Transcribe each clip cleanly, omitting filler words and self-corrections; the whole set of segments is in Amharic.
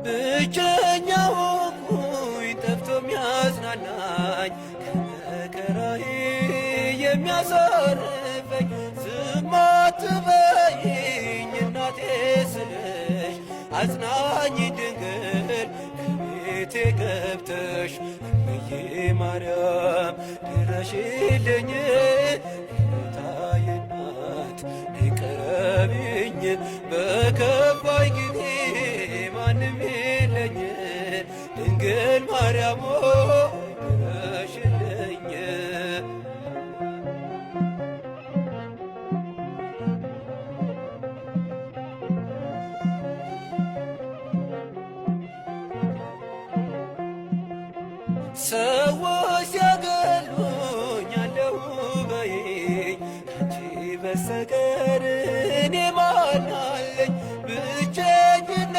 ብቸኛ ሆንኩኝ ጠፍቶ የሚያጽናናኝ ከመከራዬ የሚያሳርፈኝ። ዝም አትበይኝ እናቴ ስልሽ አጽናኝ ድንግል ከቤቴ ገብተሽ እምዬ ማርያም ድረሽልኝ። ጌታዬ እናት ቅረቢኝ በከፋኝ ጊዜ ማንም የለኝ። ድንግል ማርያም ድረሽልኝ። ሰዎች ሲያገሉኝ አለሁ በይኝ ካንቺ በስተቀር እኔ ማን አለኝ? ብቸኝነቴን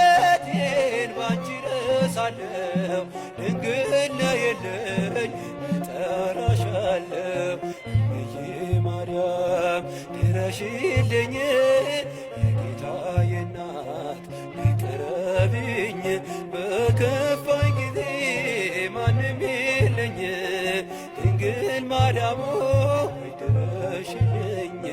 ባንቺ ረሳለሁ። ድንግል ነይልኝ እጠራሻለሁ። እምዬ ማርያም ድረሽልኝ። የጌታዬ እናት ቅረቢኝ በከፋኝ ጊዜ ማንም የለኝ። ድንግል ማርያም ድረሽልኝ።